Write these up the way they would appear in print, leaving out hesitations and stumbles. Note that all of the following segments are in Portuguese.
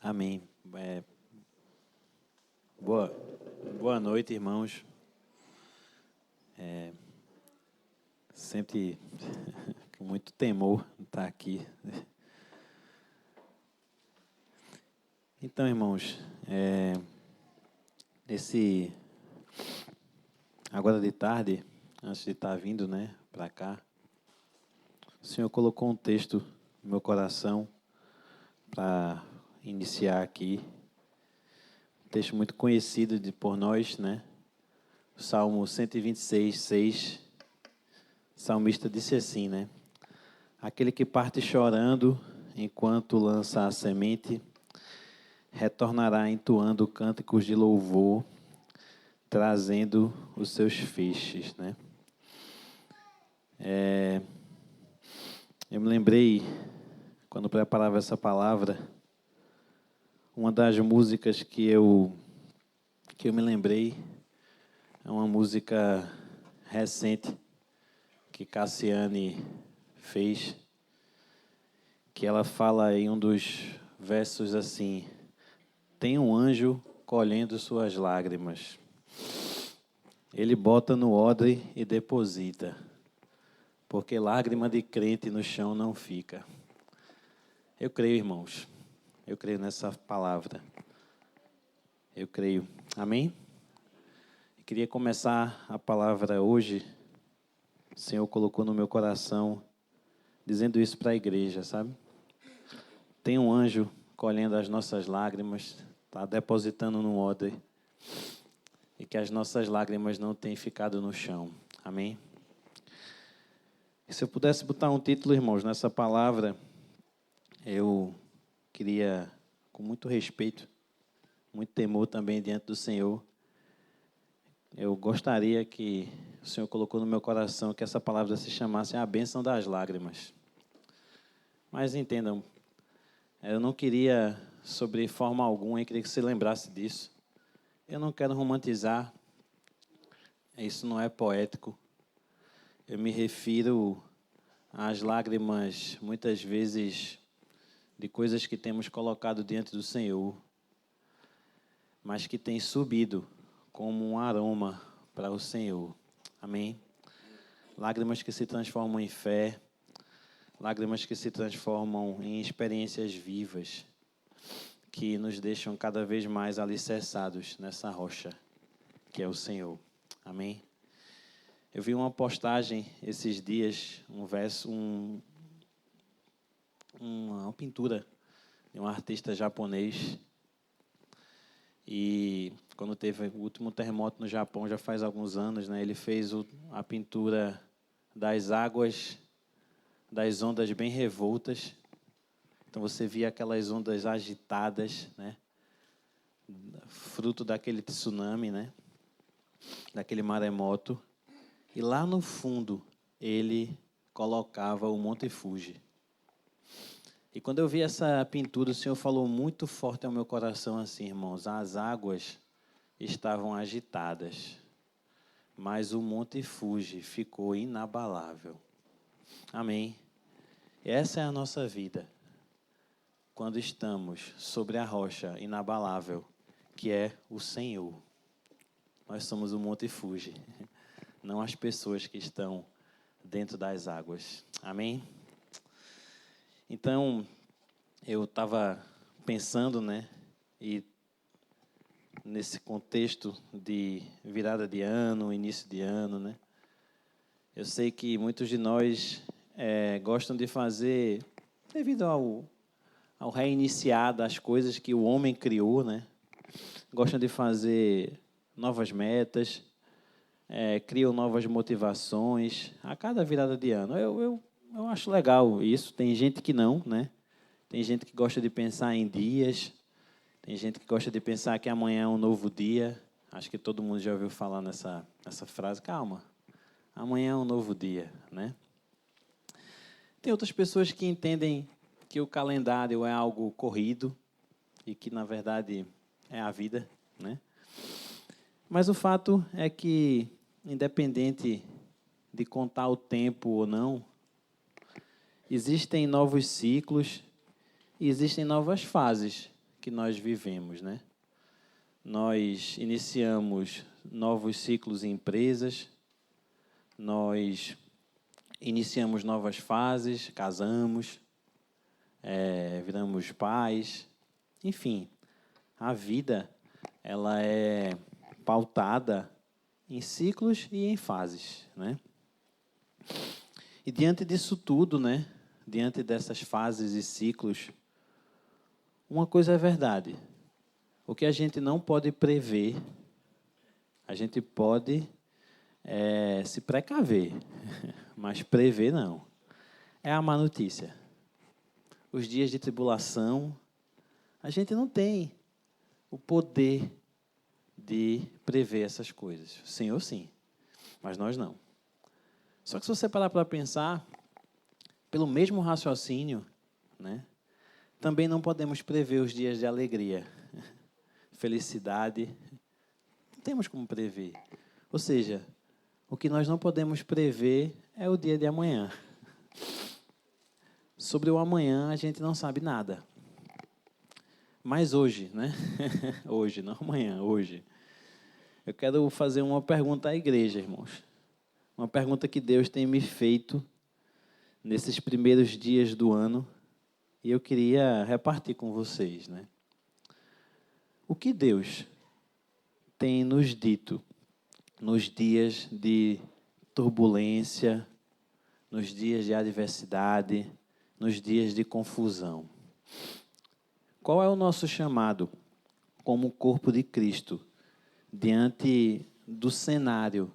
Amém. Boa noite, irmãos. Sempre com muito temor estar aqui. Então, irmãos, agora de tarde, antes de estar vindo, para cá, o Senhor colocou um texto no meu coração para iniciar aqui. Um texto muito conhecido por nós, O Salmo 126, 6. O salmista disse assim, Aquele que parte chorando enquanto lança a semente, retornará entoando cânticos de louvor, trazendo os seus feixes, Eu me lembrei, quando preparava essa palavra, uma das músicas que eu me lembrei é uma música recente que Cassiane fez, que ela fala em um dos versos assim: tem um anjo colhendo suas lágrimas, ele bota no odre e deposita, porque lágrima de crente no chão não fica. Eu creio, irmãos, eu creio nessa palavra, eu creio, amém? Eu queria começar a palavra hoje, o Senhor colocou no meu coração, dizendo isso para a igreja, sabe? Tem um anjo colhendo as nossas lágrimas, está depositando no odre, e que as nossas lágrimas não tenham ficado no chão, amém? E se eu pudesse botar um título, irmãos, nessa palavra, eu queria, com muito respeito, muito temor também diante do Senhor, eu gostaria que o Senhor colocou no meu coração que essa palavra se chamasse a bênção das lágrimas. Mas entendam, eu não queria, sobre forma alguma, eu queria que você lembrasse disso. Eu não quero romantizar, isso não é poético. Eu me refiro às lágrimas, muitas vezes, de coisas que temos colocado diante do Senhor, mas que têm subido como um aroma para o Senhor. Amém? Lágrimas que se transformam em fé, lágrimas que se transformam em experiências vivas, que nos deixam cada vez mais alicerçados nessa rocha, que é o Senhor. Amém? Eu vi uma postagem esses dias, uma pintura de um artista japonês. E quando teve o último terremoto no Japão, já faz alguns anos, ele fez a pintura das águas, das ondas bem revoltas. Então você via aquelas ondas agitadas, fruto daquele tsunami, daquele maremoto. E lá no fundo, ele colocava o Monte Fuji. E quando eu vi essa pintura, o Senhor falou muito forte ao meu coração assim, irmãos: as águas estavam agitadas, mas o Monte Fuji ficou inabalável. Amém? Essa é a nossa vida, quando estamos sobre a rocha inabalável, que é o Senhor. Nós somos o Monte Fuji, não as pessoas que estão dentro das águas. Amém? Então, eu estava pensando, e nesse contexto de virada de ano, início de ano, eu sei que muitos de nós gostam de fazer, devido ao reiniciar das coisas que o homem criou, gostam de fazer novas metas, criam novas motivações a cada virada de ano. Eu acho legal isso. Tem gente que não, Tem gente que gosta de pensar em dias, tem gente que gosta de pensar que amanhã é um novo dia. Acho que todo mundo já ouviu falar nessa frase: calma, amanhã é um novo dia, Tem outras pessoas que entendem que o calendário é algo corrido e que, na verdade, é a vida, Mas o fato é que, independente de contar o tempo ou não, existem novos ciclos e existem novas fases que nós vivemos, né? Nós iniciamos novos ciclos em empresas, nós iniciamos novas fases, casamos, viramos pais, enfim, a vida ela é pautada em ciclos e em fases, né? E diante disso tudo, né? Diante dessas fases e ciclos, uma coisa é verdade. O que a gente não pode prever, a gente pode se precaver, mas prever não. É a má notícia. Os dias de tribulação, a gente não tem o poder de prever essas coisas. O Senhor sim, mas nós não. Só que se você parar para pensar, pelo mesmo raciocínio, né, também não podemos prever os dias de alegria, felicidade. Não temos como prever. Ou seja, o que nós não podemos prever é o dia de amanhã. Sobre o amanhã, a gente não sabe nada. Mas hoje, né? Hoje, não amanhã, hoje. Eu quero fazer uma pergunta à igreja, irmãos. Uma pergunta que Deus tem me feito nesses primeiros dias do ano. E eu queria repartir com vocês, né? O que Deus tem nos dito nos dias de turbulência, nos dias de adversidade, nos dias de confusão? Qual é o nosso chamado como corpo de Cristo diante do cenário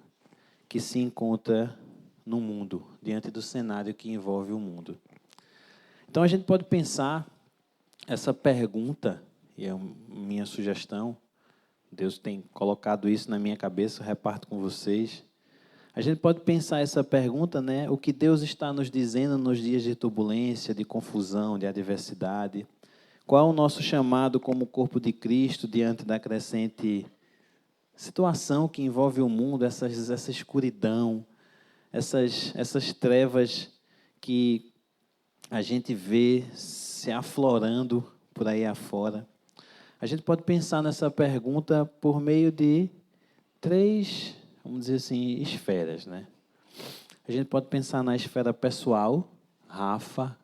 que se encontra no mundo, diante do cenário que envolve o mundo? Então a gente pode pensar essa pergunta, e é minha sugestão, Deus tem colocado isso na minha cabeça, eu reparto com vocês. A gente pode pensar essa pergunta, né? O que Deus está nos dizendo nos dias de turbulência, de confusão, de adversidade? Qual é o nosso chamado como corpo de Cristo diante da crescente situação que envolve o mundo, essa escuridão, essas trevas que a gente vê se aflorando por aí afora? A gente pode pensar nessa pergunta por meio de 3, vamos dizer assim, esferas, né? A gente pode pensar na esfera pessoal, Rafa.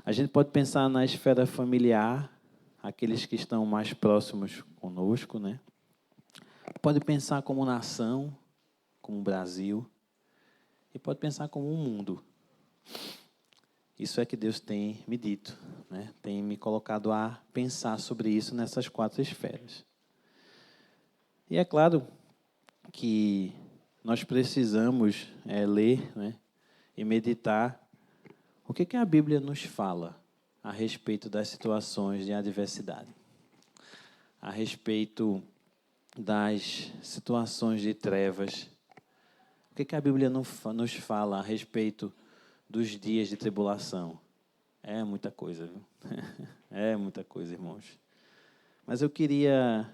A gente pode pensar na esfera familiar, aqueles que estão mais próximos conosco, né? Pode pensar como nação, como Brasil, e pode pensar como um mundo. Isso é que Deus tem me dito, né? Tem me colocado a pensar sobre isso nessas 4 esferas. E é claro que nós precisamos ler, né, e meditar o que a Bíblia nos fala a respeito das situações de adversidade, a respeito das situações de trevas. O que a Bíblia nos fala a respeito dos dias de tribulação? É muita coisa, viu? É muita coisa, irmãos. Mas eu queria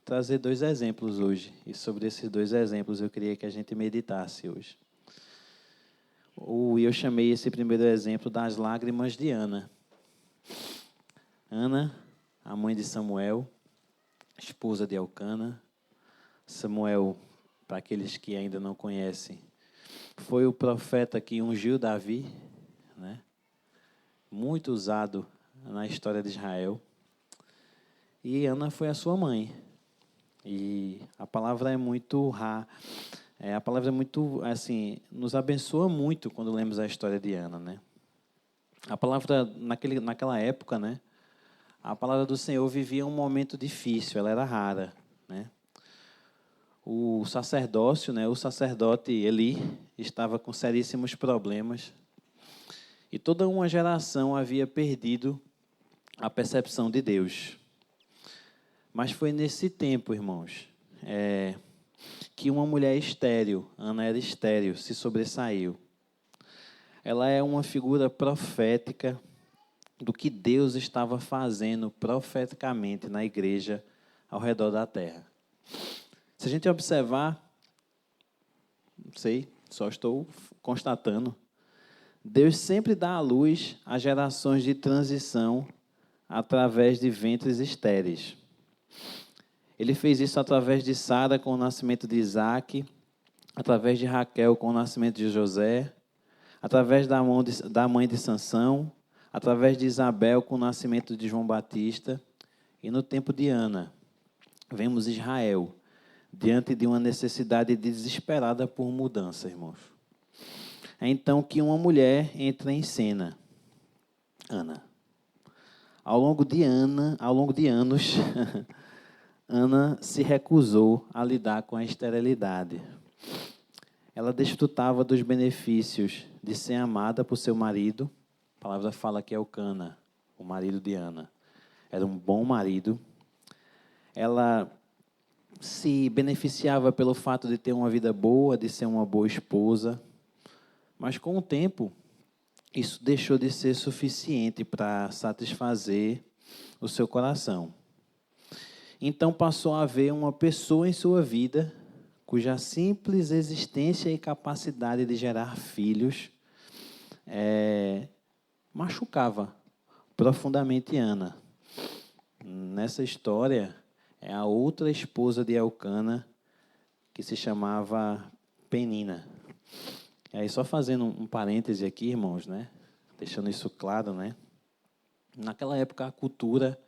trazer 2 exemplos hoje. E sobre esses 2 exemplos eu queria que a gente meditasse hoje. Eu chamei esse primeiro exemplo das lágrimas de Ana. Ana, a mãe de Samuel, esposa de Elcana. Samuel, para aqueles que ainda não conhecem, foi o profeta que ungiu Davi, né? Muito usado na história de Israel. E Ana foi a sua mãe. E a palavra é muito rara. A palavra é muito, assim, nos abençoa muito quando lemos a história de Ana, né? A palavra, naquela época, né? A palavra do Senhor vivia um momento difícil, ela era rara, né? O sacerdócio, né? O sacerdote Eli estava com seríssimos problemas. E toda uma geração havia perdido a percepção de Deus. Mas foi nesse tempo, irmãos, que uma mulher estéril, Ana era estéril, se sobressaiu. Ela é uma figura profética do que Deus estava fazendo profeticamente na igreja ao redor da terra. Se a gente observar, não sei, só estou constatando, Deus sempre dá à luz a gerações de transição através de ventres estéreis. Ele fez isso através de Sara com o nascimento de Isaque, através de Raquel com o nascimento de José, através da mãe de Sansão, através de Isabel com o nascimento de João Batista. E no tempo de Ana, vemos Israel diante de uma necessidade desesperada por mudança, irmãos. É então que uma mulher entra em cena, Ana. Ao longo de anos, Ana se recusou a lidar com a esterilidade. Ela desfrutava dos benefícios de ser amada por seu marido. A palavra fala que é Elcana, o marido de Ana. Era um bom marido. Ela se beneficiava pelo fato de ter uma vida boa, de ser uma boa esposa. Mas, com o tempo, isso deixou de ser suficiente para satisfazer o seu coração. Então, passou a haver uma pessoa em sua vida cuja simples existência e capacidade de gerar filhos machucava profundamente Ana. Nessa história, é a outra esposa de Elcana, que se chamava Penina. E aí, só fazendo um parêntese aqui, irmãos, né? Deixando isso claro, né? Naquela época, a cultura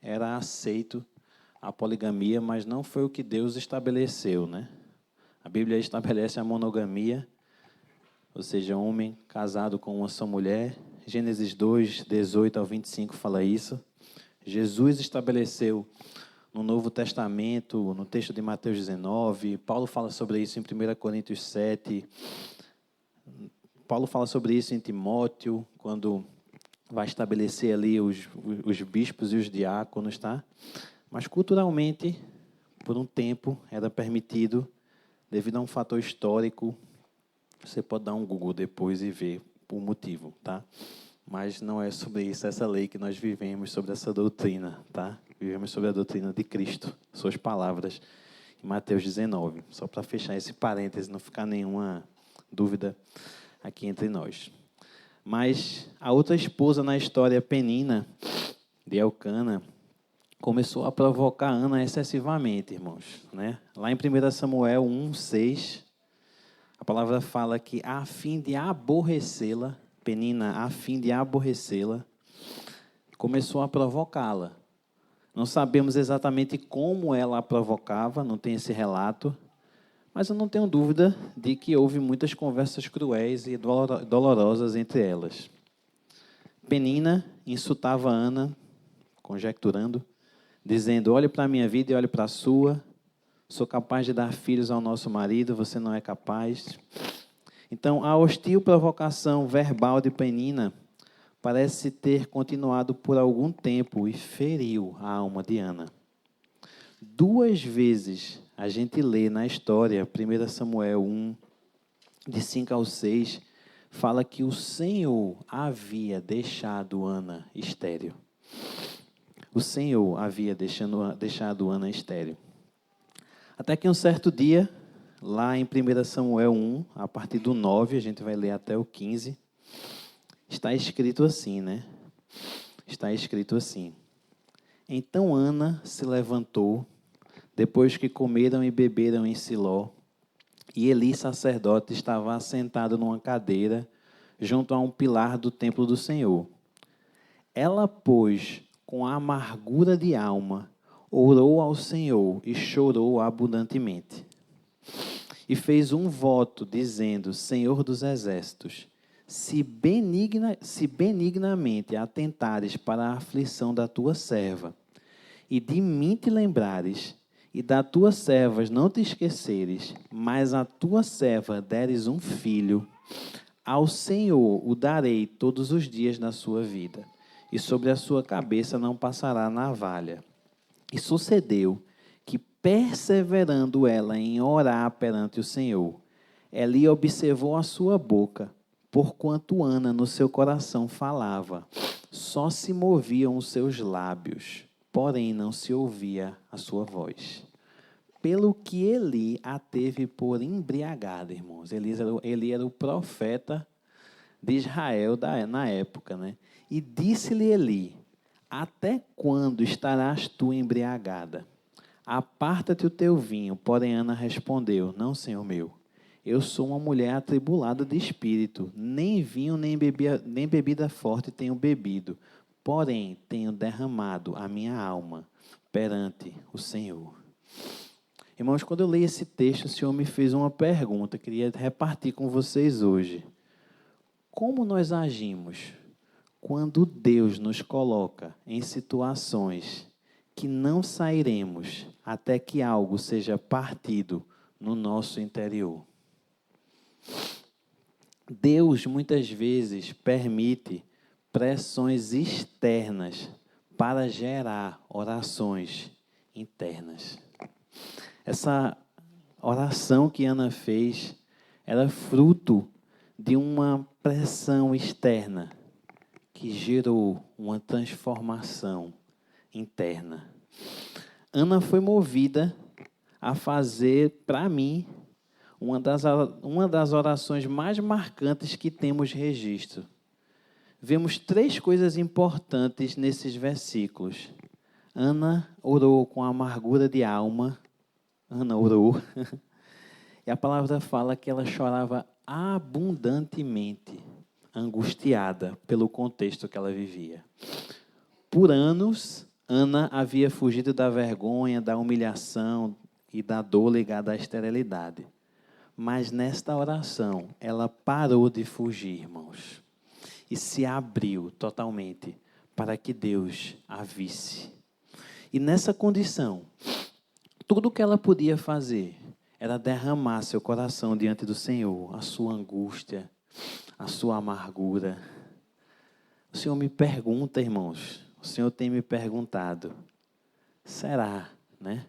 era aceito a poligamia, mas não foi o que Deus estabeleceu, né? A Bíblia estabelece a monogamia, ou seja, homem casado com uma só mulher. Gênesis 2, 18 ao 25 fala isso. Jesus estabeleceu no Novo Testamento, no texto de Mateus 19, Paulo fala sobre isso em 1 Coríntios 7, Paulo fala sobre isso em Timóteo, quando vai estabelecer ali os bispos e os diáconos, tá? Mas culturalmente, por um tempo, era permitido, devido a um fator histórico. Você pode dar um Google depois e ver o motivo, tá? Mas não é sobre isso, essa lei que nós vivemos, sobre essa doutrina, tá? Vivemos sobre a doutrina de Cristo, suas palavras, em Mateus 19. Só para fechar esse parêntese, não ficar nenhuma dúvida aqui entre nós. Mas a outra esposa na história, Penina, de Elcana, começou a provocar Ana excessivamente, irmãos, né? Lá em 1 Samuel 1:6, a palavra fala que a fim de aborrecê-la, Penina, a fim de aborrecê-la, começou a provocá-la. Não sabemos exatamente como ela a provocava, não tem esse relato, mas eu não tenho dúvida de que houve muitas conversas cruéis e dolorosas entre elas. Penina insultava Ana, conjecturando, dizendo: olhe para a minha vida e olhe para a sua. Sou capaz de dar filhos ao nosso marido, você não é capaz. Então, a hostil provocação verbal de Penina parece ter continuado por algum tempo e feriu a alma de Ana. 2 vezes a gente lê na história, 1 Samuel 1, de 5 ao 6, fala que o Senhor havia deixado Ana estéril. O Senhor havia deixado Ana estéril. Até que um certo dia, lá em 1 Samuel 1, a partir do 9, a gente vai ler até o 15, está escrito assim, né? Está escrito assim: então Ana se levantou, depois que comeram e beberam em Siló, e Eli, sacerdote, estava assentado numa cadeira, junto a um pilar do templo do Senhor. Ela, pois, com amargura de alma, orou ao Senhor e chorou abundantemente. E fez um voto, dizendo: Senhor dos exércitos, se benignamente atentares para a aflição da tua serva, e de mim te lembrares, e da tua serva não te esqueceres, mas a tua serva deres um filho, ao Senhor o darei todos os dias da sua vida, e sobre a sua cabeça não passará navalha. E sucedeu que, perseverando ela em orar perante o Senhor, Eli observou a sua boca, porquanto Ana no seu coração falava, só se moviam os seus lábios, porém não se ouvia a sua voz. pelo que Eli a teve por embriagada, irmãos. Eli era o profeta de Israel na época, né? E disse-lhe Eli: até quando estarás tu embriagada? Aparta-te o teu vinho. Porém, Ana respondeu: não, senhor meu. Eu sou uma mulher atribulada de espírito. Nem vinho, nem bebida forte tenho bebido. Porém, tenho derramado a minha alma perante o Senhor. Irmãos, quando eu leio esse texto, o Senhor me fez uma pergunta. Queria repartir com vocês hoje. Como nós agimos quando Deus nos coloca em situações que não sairemos até que algo seja partido no nosso interior? Deus muitas vezes permite pressões externas para gerar orações internas. Essa oração que Ana fez era fruto de uma pressão externa que gerou uma transformação interna. Ana foi movida a fazer, para mim, uma das orações mais marcantes que temos registro. Vemos 3 coisas importantes nesses versículos. Ana orou com amargura de alma. Ana orou. E a palavra fala que ela chorava abundantemente, angustiada pelo contexto que ela vivia. Por anos, Ana havia fugido da vergonha, da humilhação e da dor ligada à esterilidade. Mas nesta oração, ela parou de fugir, irmãos, e se abriu totalmente para que Deus a visse. E nessa condição, tudo o que ela podia fazer era derramar seu coração diante do Senhor, a sua angústia, a sua amargura. O Senhor me pergunta, irmãos, o Senhor tem me perguntado, será, né?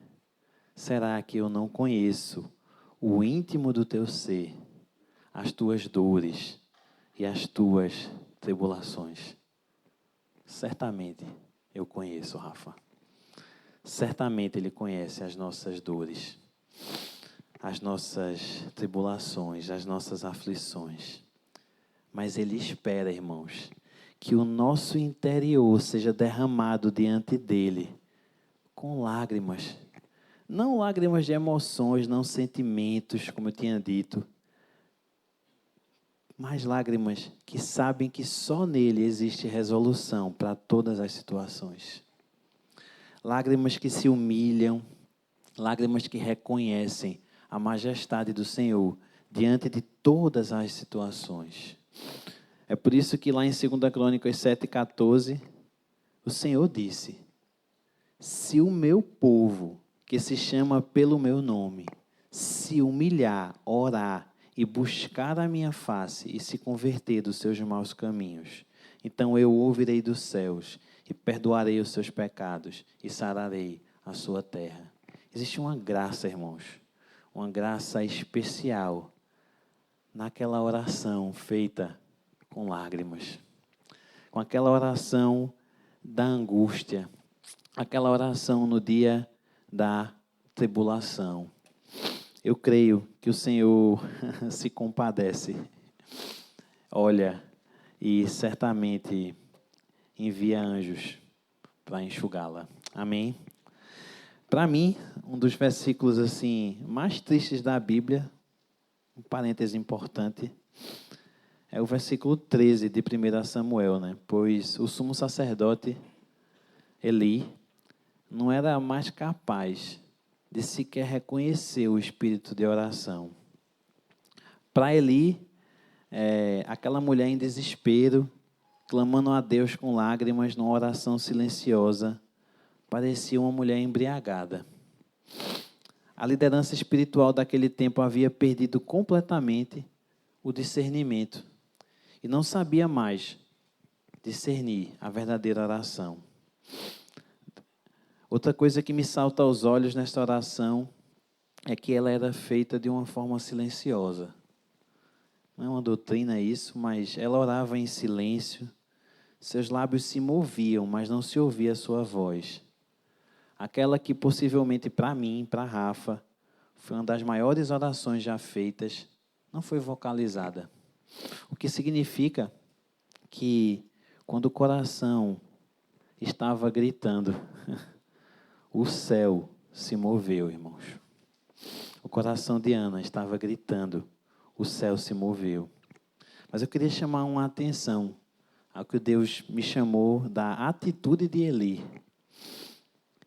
Será que eu não conheço o íntimo do teu ser, as tuas dores e as tuas tribulações? Certamente eu conheço, Rafa. Certamente Ele conhece as nossas dores, as nossas tribulações, as nossas aflições. Mas Ele espera, irmãos, que o nosso interior seja derramado diante dEle com lágrimas. Não lágrimas de emoções, não sentimentos, como eu tinha dito, mas lágrimas que sabem que só nele existe resolução para todas as situações. Lágrimas que se humilham, lágrimas que reconhecem a majestade do Senhor diante de todas as situações. É por isso que lá em 2 Crônicas 7,14, o Senhor disse: se o meu povo, que se chama pelo meu nome, se humilhar, orar e buscar a minha face e se converter dos seus maus caminhos, então eu ouvirei dos céus e perdoarei os seus pecados e sararei a sua terra. Existe uma graça, irmãos, uma graça especial naquela oração feita com lágrimas, com aquela oração da angústia, aquela oração no dia da tribulação. Eu creio que o Senhor se compadece, olha, e certamente envia anjos para enxugá-la. Amém? Para mim, um dos versículos assim mais tristes da Bíblia, um parêntese importante, é o versículo 13 de 1 Samuel, né? Pois o sumo sacerdote Eli não era mais capaz de sequer reconhecer o espírito de oração. Para Eli, aquela mulher em desespero, clamando a Deus com lágrimas, numa oração silenciosa, parecia uma mulher embriagada. A liderança espiritual daquele tempo havia perdido completamente o discernimento e não sabia mais discernir a verdadeira oração. Outra coisa que me salta aos olhos nesta oração é que ela era feita de uma forma silenciosa. Não é uma doutrina isso, mas ela orava em silêncio, seus lábios se moviam, mas não se ouvia a sua voz. aquela que possivelmente para mim, para Rafa, foi uma das maiores orações já feitas, não foi vocalizada. O que significa que quando o coração estava gritando, o céu se moveu, irmãos. O coração de Ana estava gritando, o céu se moveu. Mas eu queria chamar uma atenção ao que Deus me chamou da atitude de Eli.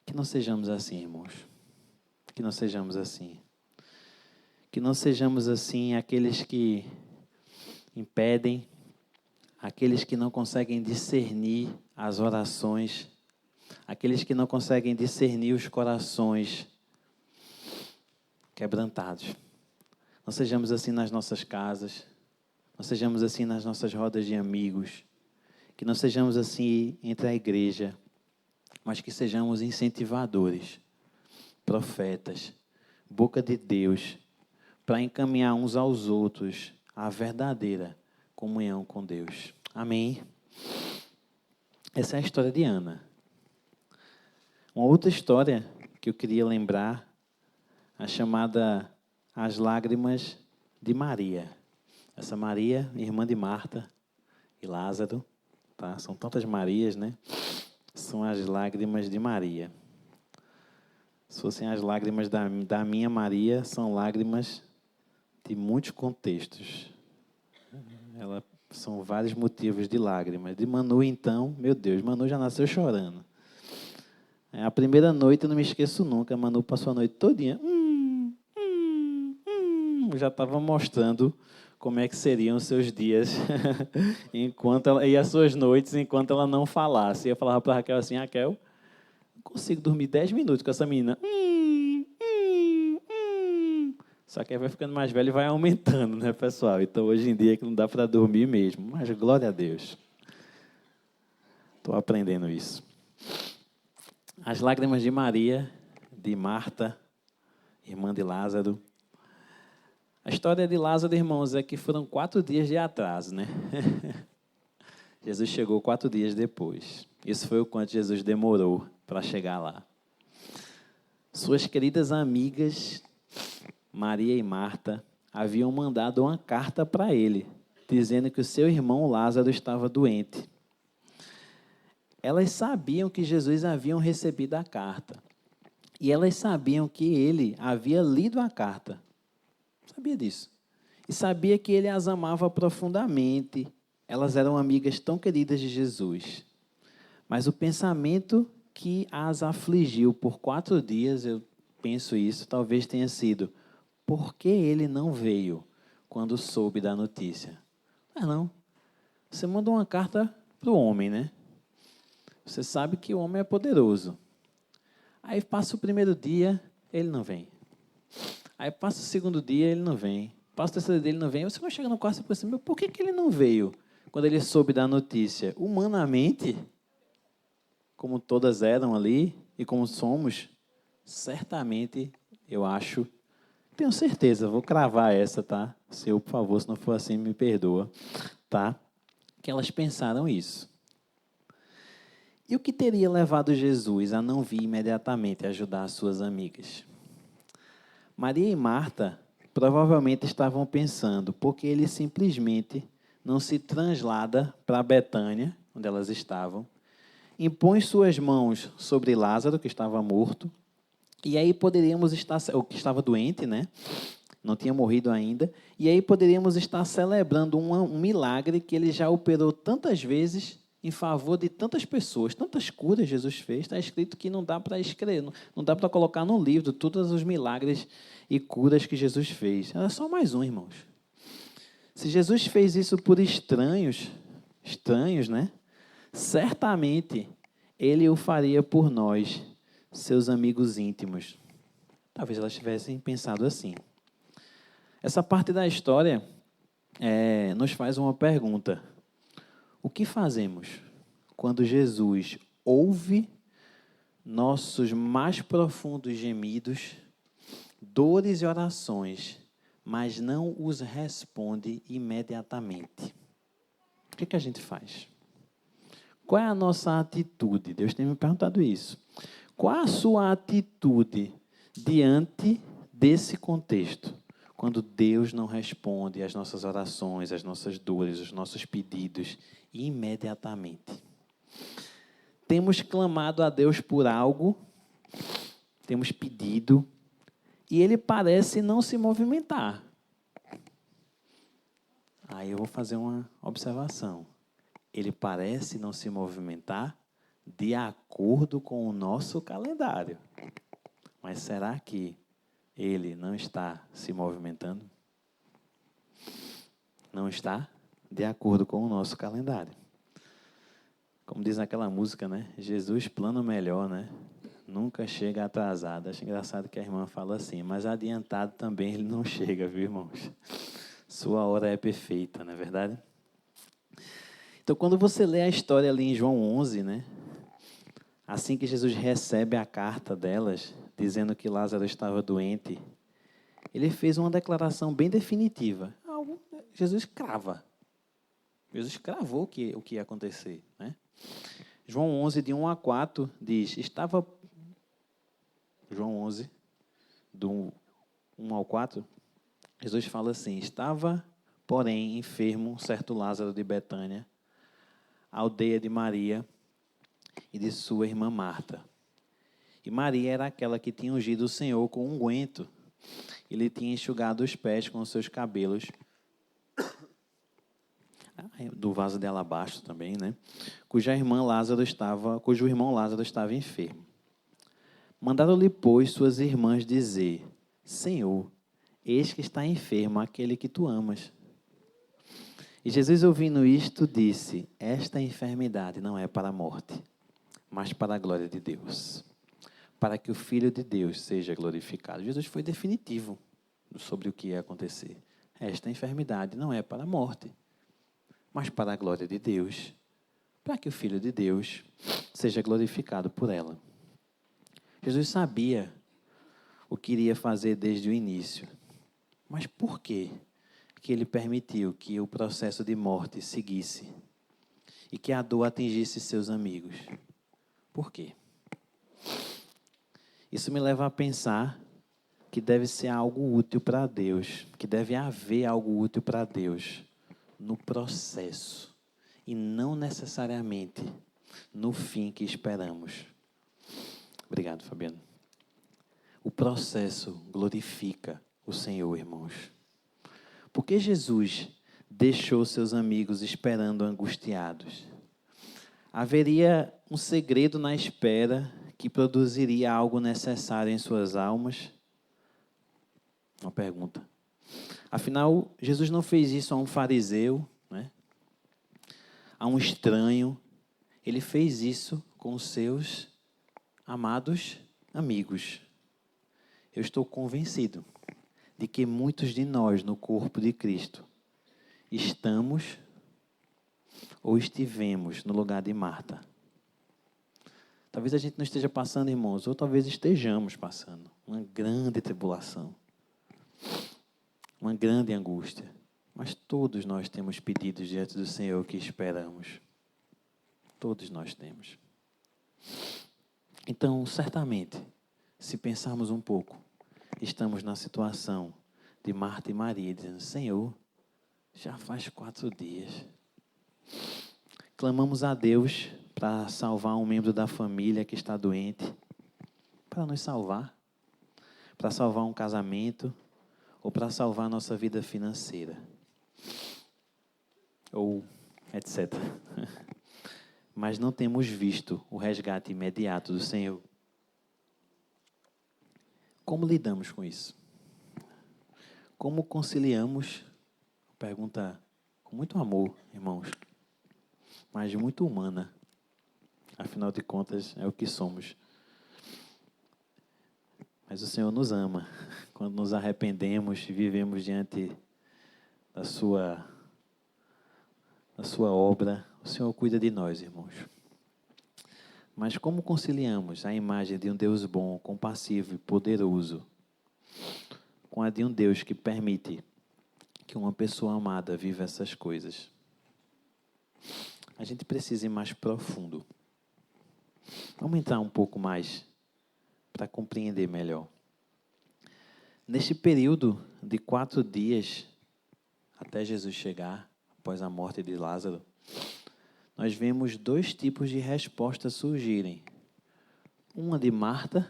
Que não sejamos assim, irmãos. Que não sejamos assim. Que não sejamos assim aqueles que impedem, aqueles que não conseguem discernir as orações, aqueles que não conseguem discernir os corações quebrantados. Não sejamos assim nas nossas casas, não sejamos assim nas nossas rodas de amigos, que não sejamos assim entre a igreja, mas que sejamos incentivadores, profetas, boca de Deus, para encaminhar uns aos outros a verdadeira comunhão com Deus. Amém? Essa é a história de Ana. Uma outra história que eu queria lembrar, a chamada As Lágrimas de Maria. Essa Maria, irmã de Marta e Lázaro, tá? São tantas Marias, né? São as lágrimas de Maria. Se fossem as lágrimas da minha Maria, são lágrimas de muitos contextos. São vários motivos de lágrimas. De Manu, então, meu Deus, Manu já nasceu chorando. A primeira noite, eu não me esqueço nunca, Manu passou a noite todinha. Já estava mostrando como é que seriam os seus dias e as suas noites enquanto ela não falasse. Eu falava para a Raquel assim, Raquel, não consigo dormir 10 minutos com essa menina. Só que aí vai ficando mais velho e vai aumentando, né, pessoal? Então, hoje em dia, é que não dá para dormir mesmo. Mas, glória a Deus. Estou aprendendo isso. As lágrimas de Maria, de Marta, irmã de Lázaro. A história de Lázaro, irmãos, é que foram 4 dias de atraso, né? Jesus chegou 4 dias depois. Isso foi o quanto Jesus demorou para chegar lá. Suas queridas amigas, Maria e Marta, haviam mandado uma carta para ele, dizendo que o seu irmão Lázaro estava doente. Elas sabiam que Jesus havia recebido a carta. E elas sabiam que ele havia lido a carta. Sabia disso. E sabia que ele as amava profundamente. Elas eram amigas tão queridas de Jesus. Mas o pensamento que as afligiu por 4 dias, eu penso isso, talvez tenha sido: por que ele não veio quando soube da notícia? Não. Você manda uma carta para o homem, né? Você sabe que o homem é poderoso. Aí passa o primeiro dia, ele não vem. Aí passa o segundo dia, ele não vem. Passa o terceiro dia, ele não vem. Você vai chegar no quarto e pensa assim, por que ele não veio quando ele soube da notícia? Humanamente, como todas eram ali e como somos, certamente, eu acho, tenho certeza, vou cravar essa, tá? Se eu, por favor, se não for assim, me perdoa, tá? Que elas pensaram isso. E o que teria levado Jesus a não vir imediatamente ajudar as suas amigas? Maria e Marta provavelmente estavam pensando, porque ele simplesmente não se translada para Betânia, onde elas estavam, impõe suas mãos sobre Lázaro, que estava morto, e aí poderíamos estar, ou que estava doente, né? Não tinha morrido ainda, e aí poderíamos estar celebrando um milagre que ele já operou tantas vezes em favor de tantas pessoas, tantas curas Jesus fez. Está escrito que não dá para escrever, não dá para colocar no livro todos os milagres e curas que Jesus fez. Era só mais um, irmãos. Se Jesus fez isso por estranhos, né? Certamente ele o faria por nós, seus amigos íntimos. Talvez elas tivessem pensado assim. Essa parte da história nos faz uma pergunta. O que fazemos quando Jesus ouve nossos mais profundos gemidos, dores e orações, mas não os responde imediatamente? O que a gente faz? Qual é a nossa atitude? Deus tem me perguntado isso. Qual a sua atitude diante desse contexto? Quando Deus não responde às nossas orações, às nossas dores, aos nossos pedidos, imediatamente. Temos clamado a Deus por algo, temos pedido, e Ele parece não se movimentar. Aí eu vou fazer uma observação. Ele parece não se movimentar de acordo com o nosso calendário. Mas será que Ele não está se movimentando? Não está de acordo com o nosso calendário. Como diz naquela música, né? Jesus, plano melhor, né? Nunca chega atrasado. Acho engraçado que a irmã fala assim, mas adiantado também ele não chega, viu, irmãos? Sua hora é perfeita, não é verdade? Então, quando você lê a história ali em João 11, né? Assim que Jesus recebe a carta delas, dizendo que Lázaro estava doente, ele fez uma declaração bem definitiva. Jesus crava. Jesus cravou o que ia acontecer, né? João 11, de 1 a 4, diz, João 11, do 1 ao 4, Jesus fala assim, estava, porém, enfermo um certo Lázaro de Betânia, aldeia de Maria e de sua irmã Marta. E Maria era aquela que tinha ungido o Senhor com unguento. Ele tinha enxugado os pés com os seus cabelos, do vaso de alabastro também, né? Cujo irmão Lázaro estava enfermo. Mandaram-lhe, pois, suas irmãs dizer, Senhor, eis que está enfermo aquele que tu amas. E Jesus, ouvindo isto, disse, esta enfermidade não é para a morte, mas para a glória de Deus, para que o Filho de Deus seja glorificado. Jesus foi definitivo sobre o que ia acontecer. Esta enfermidade não é para a morte, mas para a glória de Deus, para que o Filho de Deus seja glorificado por ela. Jesus sabia o que iria fazer desde o início, mas por quê que ele permitiu que o processo de morte seguisse e que a dor atingisse seus amigos? Por quê? Isso me leva a pensar que deve ser algo útil para Deus, que deve haver algo útil para Deus no processo e não necessariamente no fim que esperamos. Obrigado, Fabiano. O processo glorifica o Senhor, irmãos. Porque Jesus deixou seus amigos esperando angustiados? Haveria um segredo na espera que produziria algo necessário em suas almas? Uma pergunta. Afinal, Jesus não fez isso a um fariseu, né? A um estranho. Ele fez isso com os seus amados amigos. Eu estou convencido de que muitos de nós no corpo de Cristo estamos ou estivemos no lugar de Marta. Talvez a gente não esteja passando, irmãos, ou talvez estejamos passando uma grande tribulação, uma grande angústia. Mas todos nós temos pedidos diante do Senhor que esperamos. Todos nós temos. Então, certamente, se pensarmos um pouco, estamos na situação de Marta e Maria, dizendo, Senhor, já faz 4 dias. Clamamos a Deus para salvar um membro da família que está doente, para nos salvar, para salvar um casamento, ou para salvar a nossa vida financeira, ou etc. Mas não temos visto o resgate imediato do Senhor. Como lidamos com isso? Como conciliamos? Pergunta com muito amor, irmãos, mas muito humana. Afinal de contas, é o que somos. Mas o Senhor nos ama. Quando nos arrependemos e vivemos diante da sua obra, o Senhor cuida de nós, irmãos. Mas como conciliamos a imagem de um Deus bom, compassivo e poderoso com a de um Deus que permite que uma pessoa amada viva essas coisas? A gente precisa ir mais profundo. Vamos entrar um pouco mais para compreender melhor. Neste período de 4 dias, até Jesus chegar, após a morte de Lázaro, nós vemos 2 tipos de respostas surgirem. Uma de Marta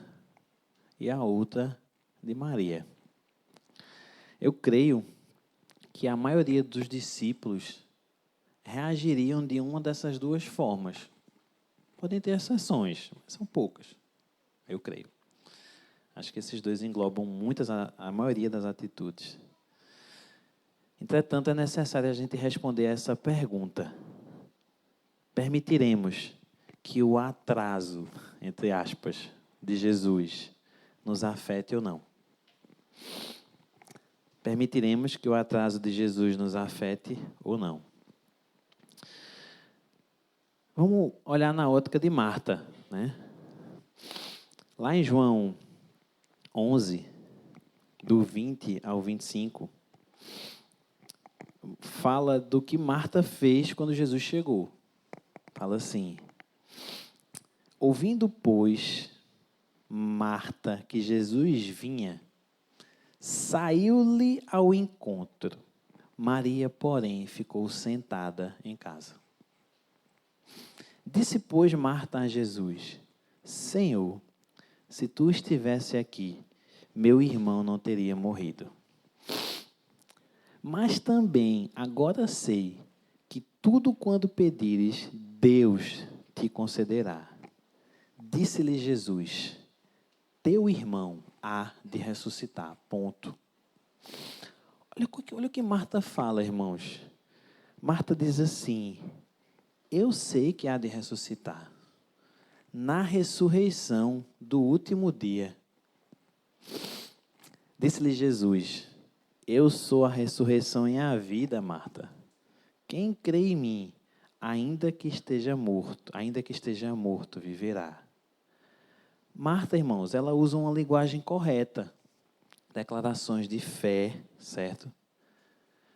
e a outra de Maria. Eu creio que a maioria dos discípulos reagiriam de uma dessas 2 formas. Podem ter exceções, mas são poucas, eu creio. Acho que esses 2 englobam a maioria das atitudes. Entretanto, é necessário a gente responder a essa pergunta. Permitiremos que o atraso, entre aspas, de Jesus nos afete ou não? Permitiremos que o atraso de Jesus nos afete ou não? Vamos olhar na ótica de Marta, né? Lá em João 11, do 20 ao 25, fala do que Marta fez quando Jesus chegou. Fala assim: ouvindo, pois, Marta que Jesus vinha, saiu-lhe ao encontro. Maria, porém, ficou sentada em casa. Disse, pois, Marta a Jesus: Senhor, se tu estivesse aqui, meu irmão não teria morrido. Mas também agora sei que tudo quanto pedires, Deus te concederá. Disse-lhe Jesus: teu irmão há de ressuscitar. Ponto. Olha o que Marta fala, irmãos. Marta diz assim: eu sei que há de ressuscitar. Na ressurreição do último dia. Disse-lhe Jesus: eu sou a ressurreição e a vida, Marta. Quem crê em mim, ainda que esteja morto, viverá. Marta, irmãos, ela usa uma linguagem correta. Declarações de fé, certo?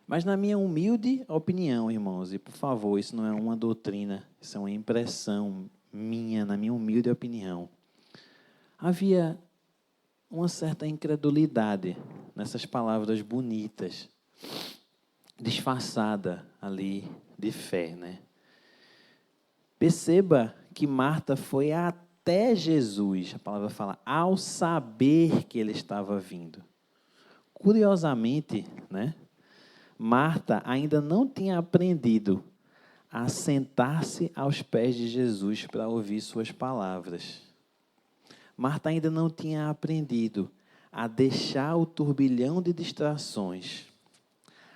Mas na minha humilde opinião, irmãos, e por favor, isso não é uma doutrina, isso é uma impressão minha, na minha humilde opinião. Havia uma certa incredulidade nessas palavras bonitas, disfarçada ali de fé, né? Perceba que Marta foi até Jesus, a palavra fala, ao saber que ele estava vindo. Curiosamente, né? Marta ainda não tinha aprendido a sentar-se aos pés de Jesus para ouvir suas palavras. Marta ainda não tinha aprendido a deixar o turbilhão de distrações.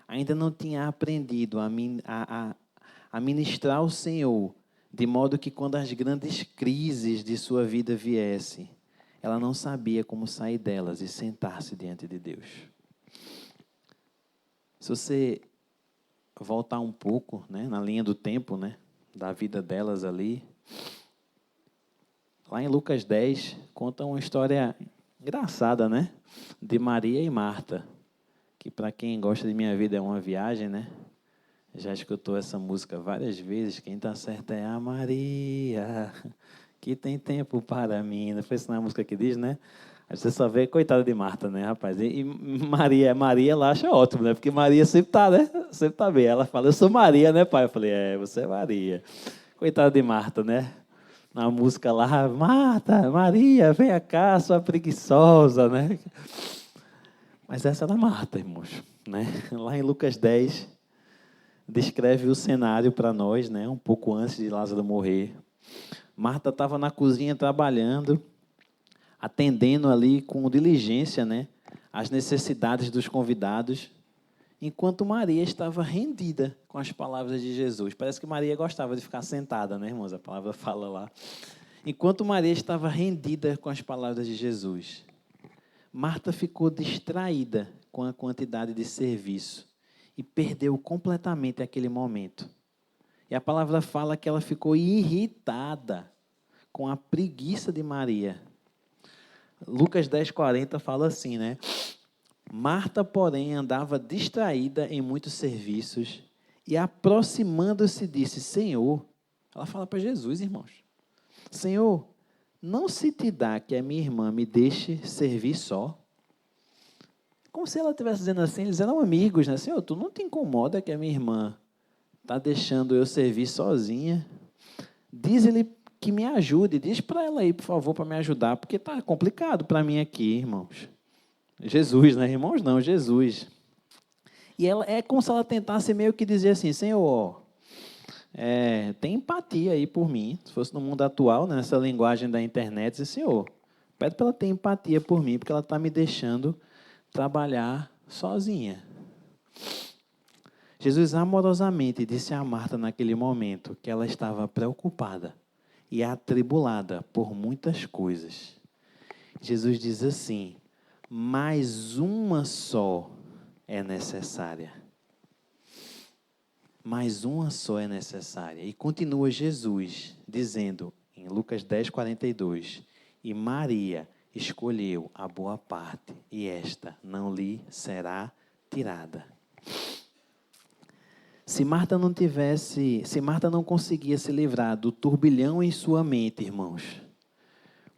Ainda não tinha aprendido a ministrar o Senhor, de modo que quando as grandes crises de sua vida viessem, ela não sabia como sair delas e sentar-se diante de Deus. Se você voltar um pouco, né, na linha do tempo, né, da vida delas ali, lá em Lucas 10, conta uma história engraçada, né, de Maria e Marta, que para quem gosta de Minha Vida é uma Viagem, né, já escutou essa música várias vezes. Quem está certa é a Maria, que tem tempo para mim. Não foi isso na música que diz, né? Aí você só vê, coitada de Marta, né, rapaz? E Maria, ela acha ótimo, né? Porque Maria sempre está, né? Sempre está bem. Ela fala, eu sou Maria, né, pai? Eu falei, você é Maria. Coitada de Marta, né? Na música lá, Marta, Maria, venha cá, sua preguiçosa, né? Mas essa era Marta, irmãos, né? Lá em Lucas 10, descreve o cenário para nós, né? Um pouco antes de Lázaro morrer. Marta estava na cozinha trabalhando, atendendo ali com diligência, né, as necessidades dos convidados, enquanto Maria estava rendida com as palavras de Jesus. Parece que Maria gostava de ficar sentada, né, irmãos? A palavra fala lá. Enquanto Maria estava rendida com as palavras de Jesus, Marta ficou distraída com a quantidade de serviço e perdeu completamente aquele momento. E a palavra fala que ela ficou irritada com a preguiça de Maria. Lucas 10:40 fala assim, né? Marta, porém, andava distraída em muitos serviços e, aproximando-se, disse, Senhor, ela fala para Jesus, irmãos, Senhor, não se te dá que a minha irmã me deixe servir só? Como se ela estivesse dizendo assim, eles eram amigos, né? Senhor, tu não te incomoda que a minha irmã está deixando eu servir sozinha? Diz-lhe que me ajude, diz para ela aí, por favor, para me ajudar, porque está complicado para mim aqui, irmãos. Jesus, né? Irmãos não, Jesus. E ela é como se ela tentasse meio que dizer assim, Senhor, tem empatia aí por mim. Se fosse no mundo atual, né, nessa linguagem da internet, diz, Senhor, pede para ela ter empatia por mim, porque ela está me deixando trabalhar sozinha. Jesus amorosamente disse a Marta naquele momento que ela estava preocupada e atribulada por muitas coisas. Jesus diz assim, mais uma só é necessária. Mais uma só é necessária. E continua Jesus dizendo, em Lucas 10, 42, e Maria escolheu a boa parte, e esta não lhe será tirada. Se Marta não conseguia se livrar do turbilhão em sua mente, irmãos,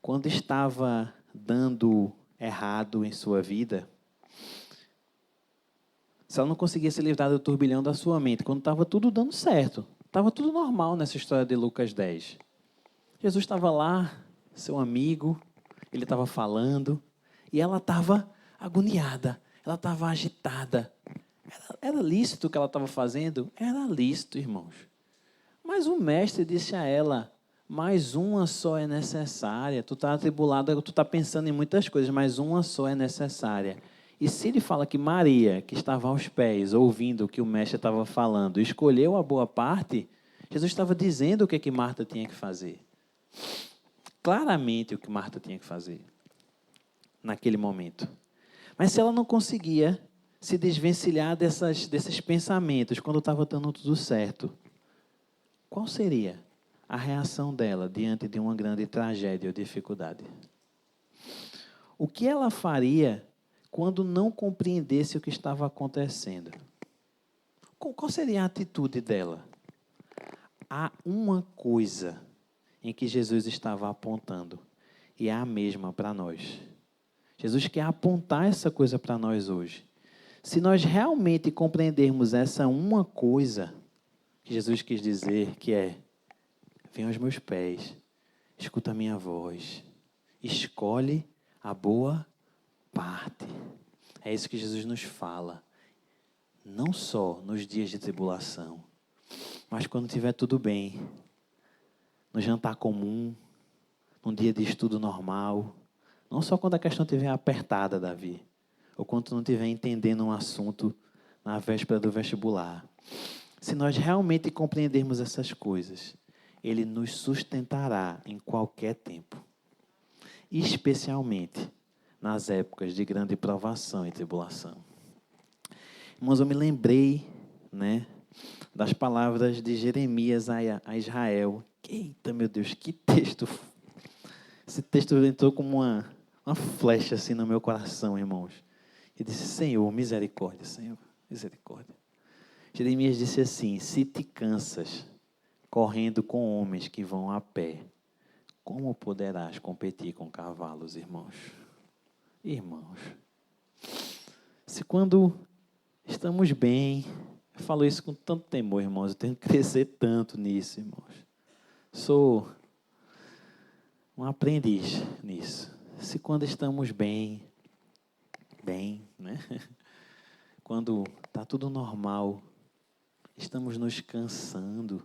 quando estava dando errado em sua vida, se ela não conseguia se livrar do turbilhão da sua mente, quando estava tudo dando certo, estava tudo normal nessa história de Lucas 10. Jesus estava lá, seu amigo, ele estava falando, e ela estava agoniada, ela estava agitada. Era lícito o que ela estava fazendo? Era lícito, irmãos. Mas o mestre disse a ela, mais uma só é necessária. Tu está atribulada, tu está pensando em muitas coisas, mas uma só é necessária. E se ele fala que Maria, que estava aos pés, ouvindo o que o mestre estava falando, escolheu a boa parte, Jesus estava dizendo o que Marta tinha que fazer. Claramente o que Marta tinha que fazer naquele momento. Mas se ela não conseguia se desvencilhar desses pensamentos quando estava dando tudo certo, qual seria a reação dela diante de uma grande tragédia ou dificuldade? O que ela faria quando não compreendesse o que estava acontecendo? Qual seria a atitude dela? Há uma coisa em que Jesus estava apontando, e é a mesma para nós. Jesus quer apontar essa coisa para nós hoje. Se nós realmente compreendermos essa uma coisa que Jesus quis dizer, que é, vem aos meus pés, escuta a minha voz, escolhe a boa parte. É isso que Jesus nos fala. Não só nos dias de tribulação, mas quando estiver tudo bem, no jantar comum, num dia de estudo normal, não só quando a questão estiver apertada, Davi, ou quando tu não estiver entendendo um assunto na véspera do vestibular. Se nós realmente compreendermos essas coisas, Ele nos sustentará em qualquer tempo. Especialmente nas épocas de grande provação e tribulação. Irmãos, eu me lembrei, das palavras de Jeremias a Israel. Eita, meu Deus, que texto! Esse texto entrou como uma flecha assim no meu coração, irmãos. E disse, Senhor, misericórdia, Senhor, misericórdia. Jeremias disse assim, se te cansas correndo com homens que vão a pé, como poderás competir com cavalos, irmãos? Irmãos, se quando estamos bem, eu falo isso com tanto temor, irmãos, eu tenho que crescer tanto nisso, irmãos. Sou um aprendiz nisso. Se quando estamos bem, quando está tudo normal, estamos nos cansando,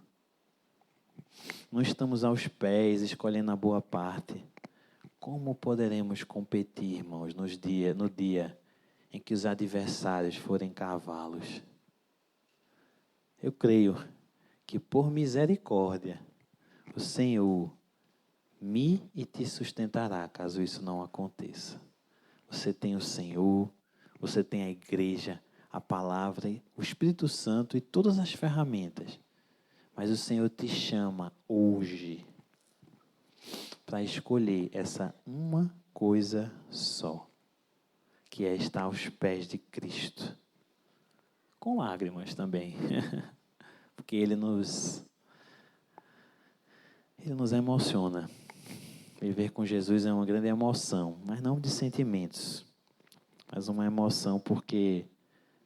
não estamos aos pés, escolhendo a boa parte, como poderemos competir, irmãos, no dia em que os adversários forem cavalos? Eu creio que por misericórdia, o Senhor me e te sustentará, caso isso não aconteça. Você tem o Senhor, você tem a igreja, a palavra, o Espírito Santo e todas as ferramentas. Mas o Senhor te chama hoje para escolher essa uma coisa só, que é estar aos pés de Cristo. Com lágrimas também, porque Ele nos emociona. Viver com Jesus é uma grande emoção, mas não de sentimentos, mas uma emoção porque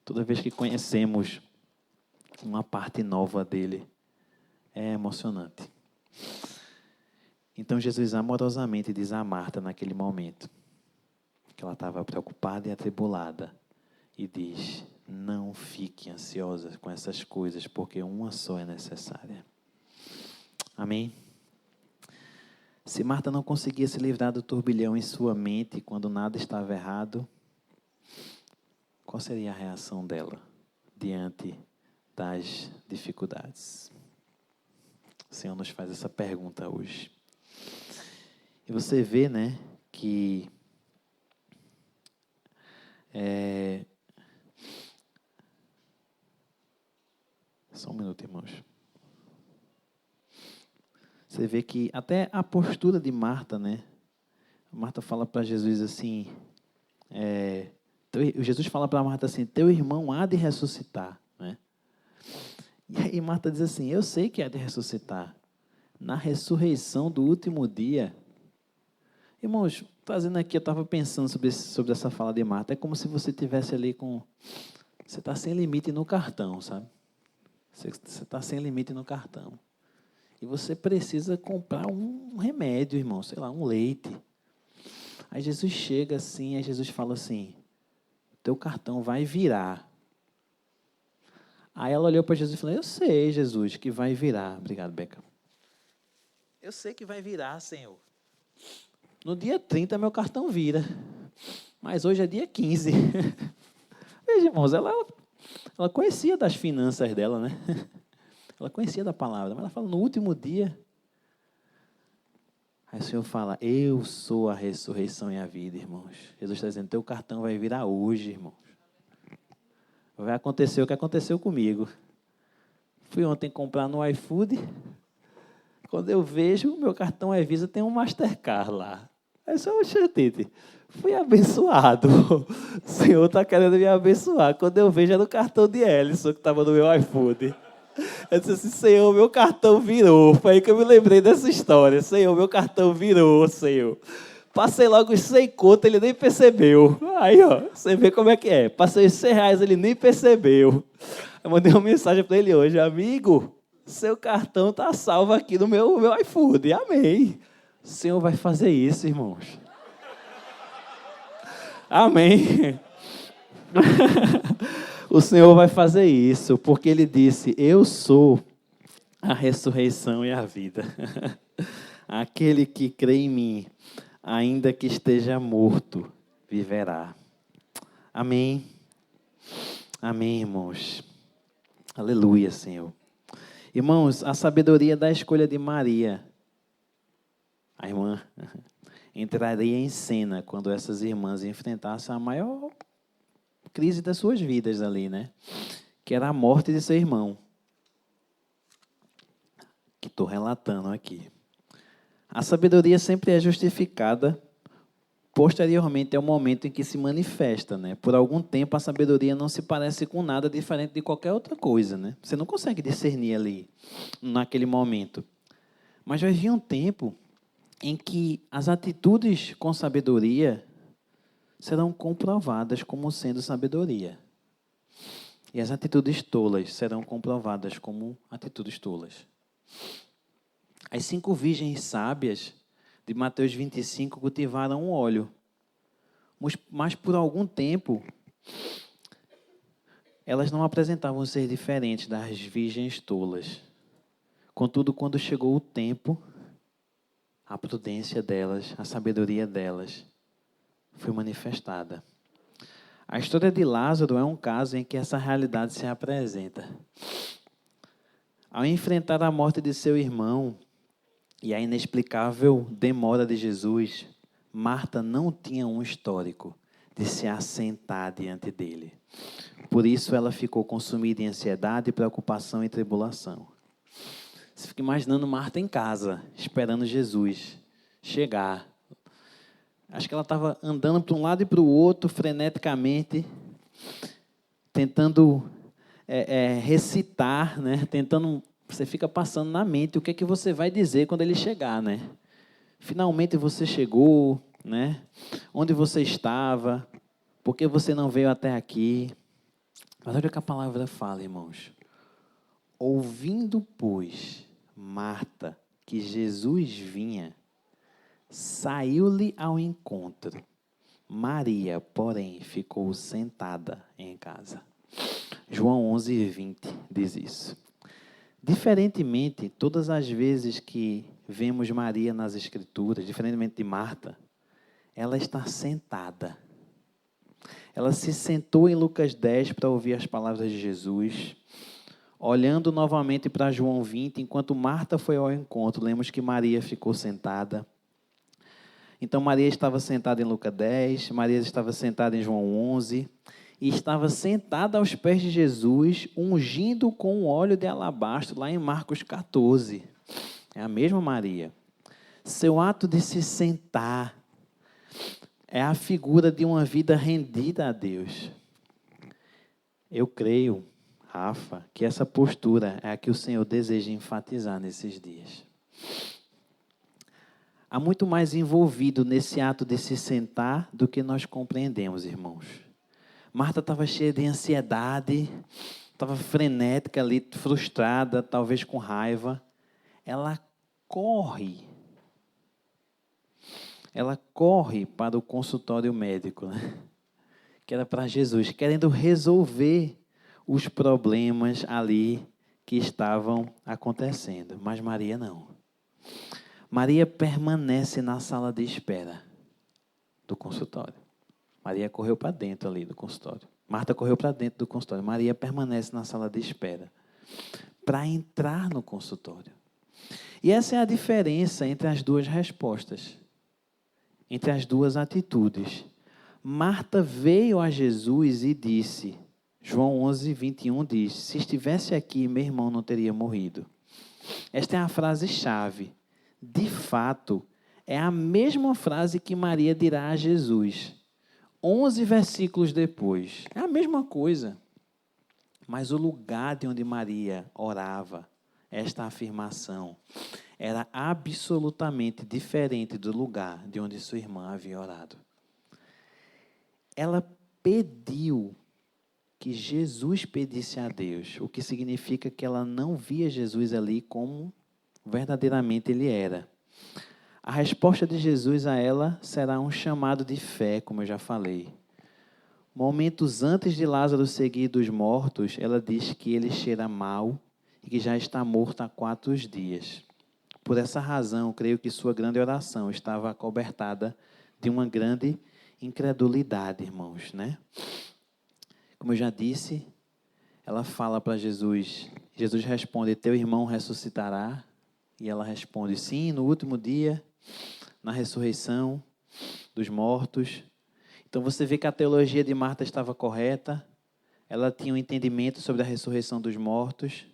toda vez que conhecemos uma parte nova dele, é emocionante. Então Jesus amorosamente diz a Marta naquele momento, que ela estava preocupada e atribulada, e diz: não fique ansiosa com essas coisas, porque uma só é necessária. Amém? Se Marta não conseguia se livrar do turbilhão em sua mente quando nada estava errado, qual seria a reação dela diante das dificuldades? O Senhor nos faz essa pergunta hoje. E você vê, né, que só um minuto, irmãos. Você vê que até a postura de Marta, né? Marta fala para Jesus assim, Jesus fala para Marta assim, teu irmão há de ressuscitar, né? E aí Marta diz assim, eu sei que há de ressuscitar. Na ressurreição do último dia. Irmãos, trazendo aqui, eu estava pensando sobre essa fala de Marta. É como se você estivesse ali com... Você está sem limite no cartão, sabe? Você está sem limite no cartão. E você precisa comprar um remédio, irmão. Sei lá, um leite. Aí Jesus chega assim, aí Jesus fala assim, teu cartão vai virar. Aí ela olhou para Jesus e falou, eu sei, Jesus, que vai virar. Obrigado, Beca. Eu sei que vai virar, Senhor. No dia 30, meu cartão vira. Mas hoje é dia 15. Veja, irmãos, ela conhecia das finanças dela, né? Ela conhecia da palavra, mas ela fala, no último dia. Aí o Senhor fala, eu sou a ressurreição e a vida, irmãos. Jesus está dizendo, teu cartão vai virar hoje, irmãos. Vai acontecer o que aconteceu comigo. Fui ontem comprar no iFood. Quando eu vejo, meu cartão é Visa, tem um Mastercard lá. Aí só Tite, fui abençoado. O Senhor está querendo me abençoar. Quando eu vejo, era o cartão de Ellison que estava no meu iFood. Eu disse assim, Senhor, meu cartão virou. Foi aí que eu me lembrei dessa história. Senhor, meu cartão virou, Senhor. Passei logo os 100 conto, ele nem percebeu. Aí, ó, você vê como é que é. Passei os 100 reais, ele nem percebeu. Eu mandei uma mensagem para ele hoje, amigo, seu cartão está salvo aqui no meu iFood. Amém. O Senhor vai fazer isso, irmãos. Amém. O Senhor vai fazer isso, porque Ele disse, eu sou a ressurreição e a vida. Aquele que crê em mim, ainda que esteja morto, viverá. Amém. Amém, irmãos. Aleluia, Senhor. Irmãos, a sabedoria da escolha de Maria, a irmã, entraria em cena quando essas irmãs enfrentassem a maior crise das suas vidas ali, né? Que era a morte de seu irmão. Que estou relatando aqui. A sabedoria sempre é justificada posteriormente ao momento em que se manifesta, né? Por algum tempo a sabedoria não se parece com nada diferente de qualquer outra coisa, né? Você não consegue discernir ali, naquele momento. Mas vai vir um tempo em que as atitudes com sabedoria serão comprovadas como sendo sabedoria. E as atitudes tolas serão comprovadas como atitudes tolas. As 5 virgens sábias de Mateus 25 cultivaram um óleo. Mas por algum tempo, elas não apresentavam ser diferentes das virgens tolas. Contudo, quando chegou o tempo, a prudência delas, a sabedoria delas, foi manifestada. A história de Lázaro é um caso em que essa realidade se apresenta. Ao enfrentar a morte de seu irmão e a inexplicável demora de Jesus, Marta não tinha um histórico de se assentar diante dele. Por isso ela ficou consumida em ansiedade, preocupação e tribulação. Você fica imaginando Marta em casa, esperando Jesus chegar. Acho que ela estava andando para um lado e para o outro, freneticamente, tentando recitar, né? Você fica passando na mente o que é que você vai dizer quando ele chegar, né? Finalmente você chegou, né? Onde você estava? Por que você não veio até aqui? Mas olha o que a palavra fala, irmãos. Ouvindo, pois, Marta, que Jesus vinha, saiu-lhe ao encontro. Maria, porém, ficou sentada em casa. João 11:20 diz isso. Diferentemente, todas as vezes que vemos Maria nas Escrituras, diferentemente de Marta, ela está sentada. Ela se sentou em Lucas 10 para ouvir as palavras de Jesus. Olhando novamente para João 20, enquanto Marta foi ao encontro, lemos que Maria ficou sentada. Então, Maria estava sentada em Lucas 10, Maria estava sentada em João 11, e estava sentada aos pés de Jesus, ungindo com um óleo de alabastro, lá em Marcos 14. É a mesma Maria. Seu ato de se sentar é a figura de uma vida rendida a Deus. Eu creio, Rafa, que essa postura é a que o Senhor deseja enfatizar nesses dias. Há muito mais envolvido nesse ato de se sentar do que nós compreendemos, irmãos. Marta estava cheia de ansiedade, estava frenética ali, frustrada, talvez com raiva. Ela corre para o consultório médico, né? Que era para Jesus, querendo resolver os problemas ali que estavam acontecendo. Mas Maria não. Maria permanece na sala de espera do consultório. Maria correu para dentro ali do consultório. Marta correu para dentro do consultório. Maria permanece na sala de espera para entrar no consultório. E essa é a diferença entre as duas respostas, entre as duas atitudes. Marta veio a Jesus e disse, João 11:21 diz, se estivesse aqui, meu irmão não teria morrido. Esta é a frase-chave. De fato, é a mesma frase que Maria dirá a Jesus. 11 versículos depois. É a mesma coisa. Mas o lugar de onde Maria orava, esta afirmação, era absolutamente diferente do lugar de onde sua irmã havia orado. Ela pediu que Jesus pedisse a Deus, o que significa que ela não via Jesus ali como verdadeiramente ele era. A resposta de Jesus a ela será um chamado de fé, como eu já falei. Momentos antes de Lázaro seguir dos mortos, ela diz que ele cheira mal e que já está morto há 4 dias. Por essa razão, creio que sua grande oração estava acobertada de uma grande incredulidade, irmãos, né? Como eu já disse, ela fala para Jesus, Jesus responde, teu irmão ressuscitará? E ela responde, sim, no último dia, na ressurreição dos mortos. Então você vê que a teologia de Marta estava correta, ela tinha um entendimento sobre a ressurreição dos mortos,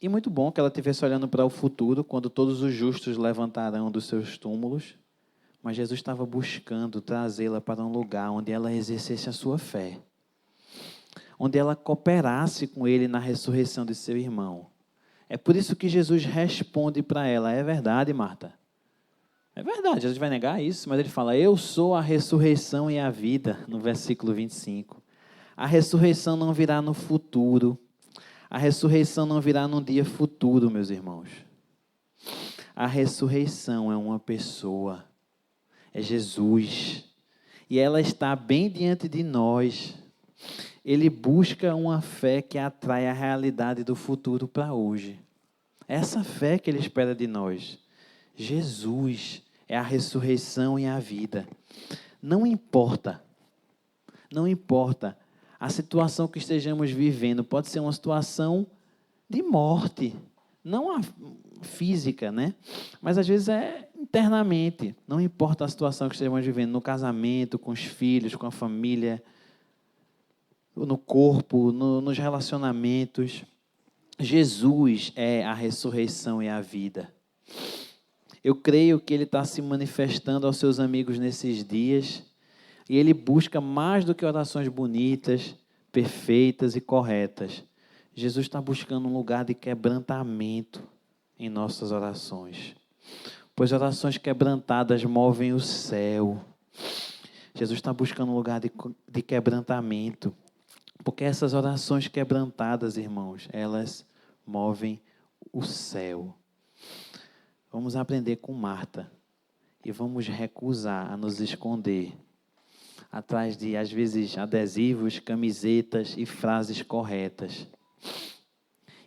e muito bom que ela estivesse olhando para o futuro, quando todos os justos levantarão dos seus túmulos, mas Jesus estava buscando trazê-la para um lugar onde ela exercesse a sua fé, onde ela cooperasse com ele na ressurreição de seu irmão. É por isso que Jesus responde para ela, é verdade, Marta? É verdade, Jesus vai negar isso, mas ele fala, eu sou a ressurreição e a vida, no versículo 25. A ressurreição não virá no futuro, a ressurreição não virá num dia futuro, meus irmãos. A ressurreição é uma pessoa, é Jesus, e ela está bem diante de nós. Ele busca uma fé que atrai a realidade do futuro para hoje. Essa fé que ele espera de nós. Jesus é a ressurreição e a vida. Não importa a situação que estejamos vivendo, pode ser uma situação de morte, não a física, né? Mas às vezes é internamente. Não importa a situação que estejamos vivendo, no casamento, com os filhos, com a família, no corpo, nos relacionamentos. Jesus é a ressurreição e a vida. Eu creio que Ele está se manifestando aos seus amigos nesses dias e Ele busca mais do que orações bonitas, perfeitas e corretas. Jesus está buscando um lugar de quebrantamento em nossas orações. pois orações quebrantadas movem o céu. Jesus está buscando um lugar de quebrantamento, porque essas orações quebrantadas, irmãos, elas movem o céu. Vamos aprender com Marta e vamos recusar a nos esconder atrás de, às vezes, adesivos, camisetas e frases corretas.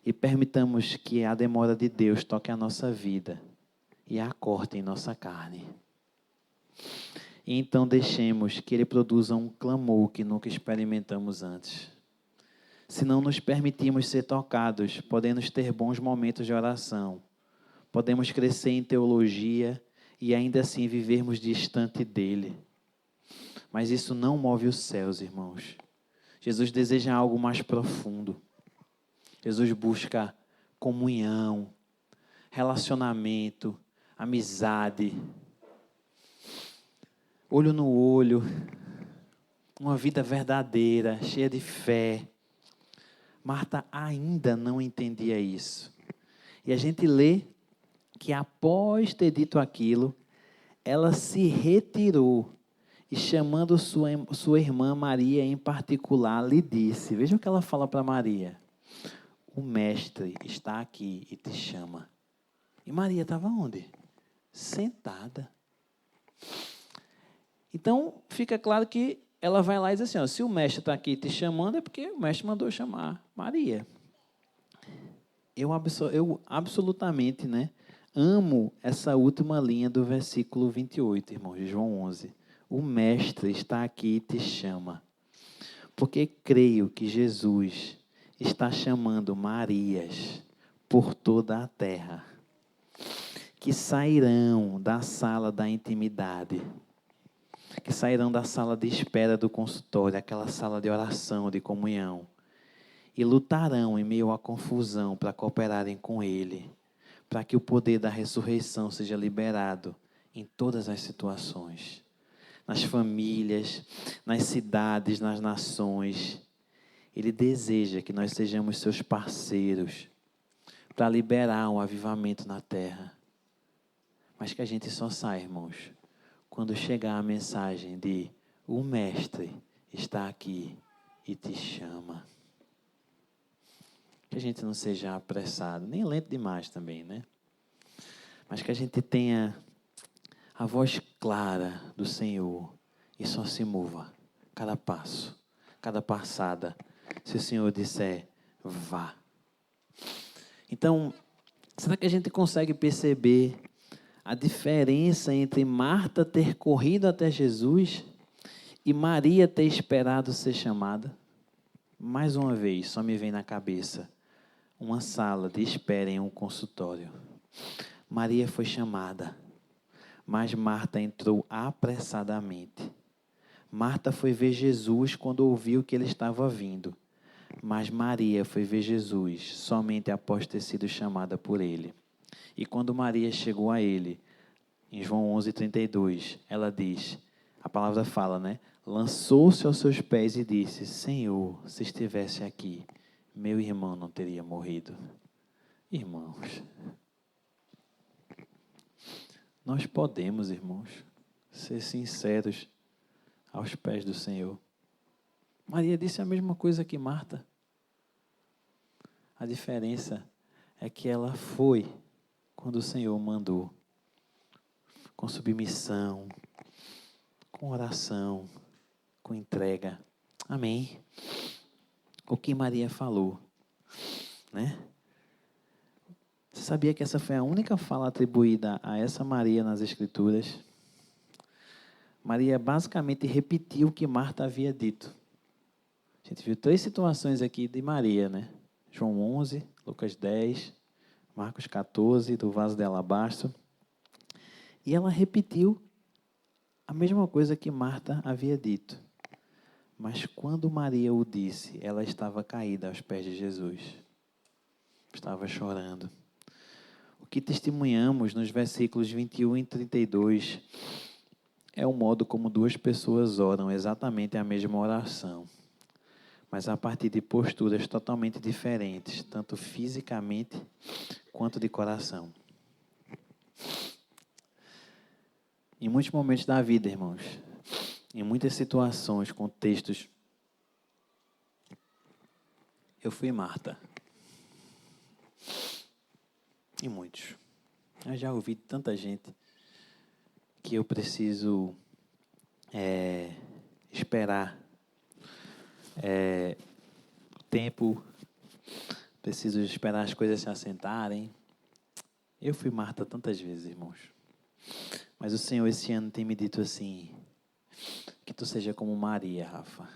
E permitamos que a demora de Deus toque a nossa vida e a corte em nossa carne. E então deixemos que Ele produza um clamor que nunca experimentamos antes. Se não nos permitirmos ser tocados, podemos ter bons momentos de oração, podemos crescer em teologia e ainda assim vivermos distante dEle. Mas isso não move os céus, irmãos. Jesus deseja algo mais profundo. Jesus busca comunhão, relacionamento, amizade, olho no olho, uma vida verdadeira, cheia de fé. Marta ainda não entendia isso. E a gente lê que após ter dito aquilo, ela se retirou e chamando sua irmã Maria em particular, lhe disse, veja o que ela fala para Maria: o mestre está aqui e te chama. E Maria estava onde? Sentada. Então, fica claro que ela vai lá e diz assim, ó, se o mestre está aqui te chamando, é porque o mestre mandou chamar Maria. Eu absolutamente, amo essa última linha do versículo 28, irmãos, de João 11. O mestre está aqui e te chama. Porque creio que Jesus está chamando Marias por toda a terra, que sairão da sala da intimidade, que sairão da sala de espera do consultório, aquela sala de oração, de comunhão, e lutarão em meio à confusão para cooperarem com Ele, para que o poder da ressurreição seja liberado em todas as situações, nas famílias, nas cidades, nas nações. Ele deseja que nós sejamos seus parceiros para liberar um avivamento na terra. Mas que a gente só sai, irmãos, quando chegar a mensagem de o Mestre está aqui e te chama. Que a gente não seja apressado, nem lento demais também, Mas que a gente tenha a voz clara do Senhor e só se mova cada passo, cada passada, se o Senhor disser, vá. Então, será que a gente consegue perceber a diferença entre Marta ter corrido até Jesus e Maria ter esperado ser chamada? Mais uma vez, só me vem na cabeça uma sala de espera em um consultório. Maria foi chamada, mas Marta entrou apressadamente. Marta foi ver Jesus quando ouviu que ele estava vindo, mas Maria foi ver Jesus somente após ter sido chamada por ele. E quando Maria chegou a ele, em João 11:32, ela diz, a palavra fala, lançou-se aos seus pés e disse, Senhor, se estivesse aqui, meu irmão não teria morrido. Irmãos, nós podemos, irmãos, ser sinceros aos pés do Senhor. Maria disse a mesma coisa que Marta. A diferença é que ela foi quando o Senhor mandou, com submissão, com oração, com entrega. Amém? O que Maria falou, Você sabia que essa foi a única fala atribuída a essa Maria nas Escrituras? Maria basicamente repetiu o que Marta havia dito. A gente viu 3 situações aqui de Maria, João 11, Lucas 10, Marcos 14, do vaso de alabastro. E ela repetiu a mesma coisa que Marta havia dito. Mas quando Maria o disse, ela estava caída aos pés de Jesus. Estava chorando. O que testemunhamos nos versículos 21 e 32 é o modo como 2 pessoas oram exatamente a mesma oração, mas a partir de posturas totalmente diferentes, tanto fisicamente quanto de coração. Em muitos momentos da vida, irmãos, em muitas situações, contextos, eu fui Marta. Em muitos. Eu já ouvi de tanta gente que eu preciso esperar tempo, preciso esperar as coisas se assentarem. Eu fui Marta tantas vezes, irmãos. Mas o Senhor esse ano tem me dito assim, que tu seja como Maria, Rafa.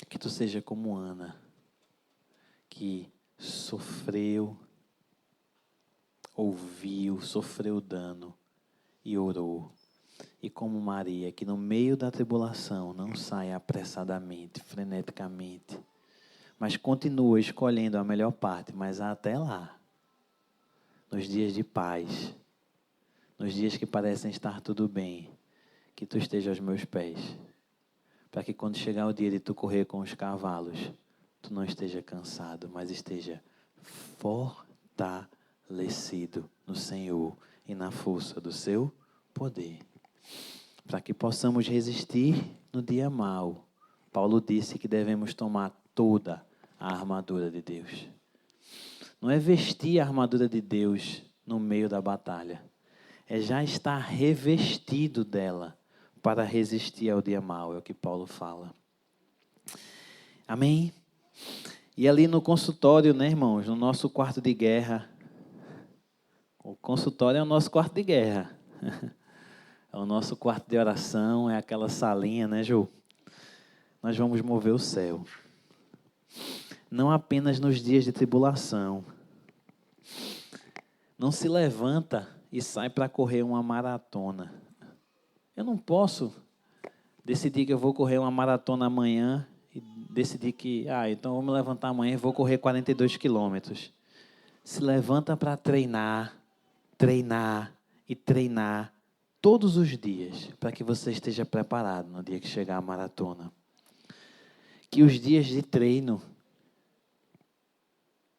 Que tu seja como Ana, que sofreu, ouviu, sofreu dano e orou. E como Maria, que no meio da tribulação não sai apressadamente, freneticamente, mas continua escolhendo a melhor parte, mas até lá, nos dias de paz, nos dias que parecem estar tudo bem, que tu esteja aos meus pés, para que quando chegar o dia de tu correr com os cavalos, tu não esteja cansado, mas esteja fortalecido no Senhor e na força do seu poder. Para que possamos resistir no dia mau. Paulo disse que devemos tomar toda a armadura de Deus. Não é vestir a armadura de Deus no meio da batalha. É já estar revestido dela para resistir ao dia mau, é o que Paulo fala. Amém? E ali no consultório, né, irmãos, no nosso quarto de guerra, o consultório é o nosso quarto de guerra. É o nosso quarto de oração, é aquela salinha, né, Ju? Nós vamos mover o céu. Não apenas nos dias de tribulação. Não se levanta e sai para correr uma maratona. Eu não posso decidir que eu vou correr uma maratona amanhã e decidir que, então eu vou me levantar amanhã e vou correr 42 quilômetros. Se levanta para treinar, treinar e treinar todos os dias, para que você esteja preparado no dia que chegar a maratona. Que os dias de treino,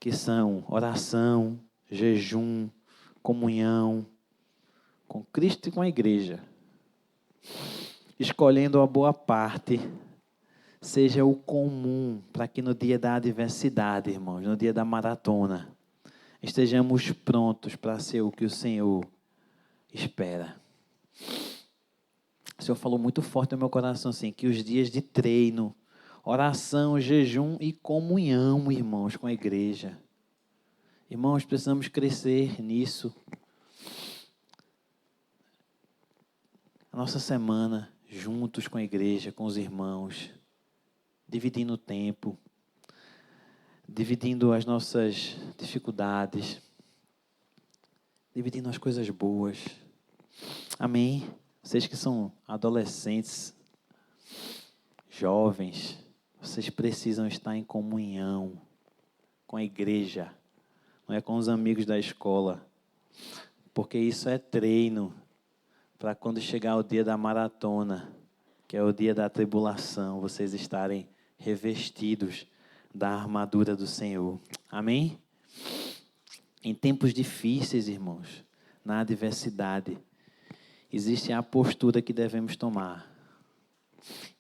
que são oração, jejum, comunhão com Cristo e com a igreja, escolhendo a boa parte, seja o comum, para que no dia da adversidade, irmãos, no dia da maratona, estejamos prontos para ser o que o Senhor espera. O Senhor falou muito forte no meu coração, assim, que os dias de treino, oração, jejum e comunhão, irmãos, com a igreja. Irmãos, precisamos crescer nisso. A nossa semana, juntos com a igreja, com os irmãos, dividindo o tempo, dividindo as nossas dificuldades, dividindo as coisas boas. Amém? Vocês que são adolescentes, jovens, vocês precisam estar em comunhão com a igreja, não é com os amigos da escola, porque isso é treino para quando chegar o dia da maratona, que é o dia da tribulação, vocês estarem revestidos da armadura do Senhor. Amém? Em tempos difíceis, irmãos, na adversidade, existe a postura que devemos tomar.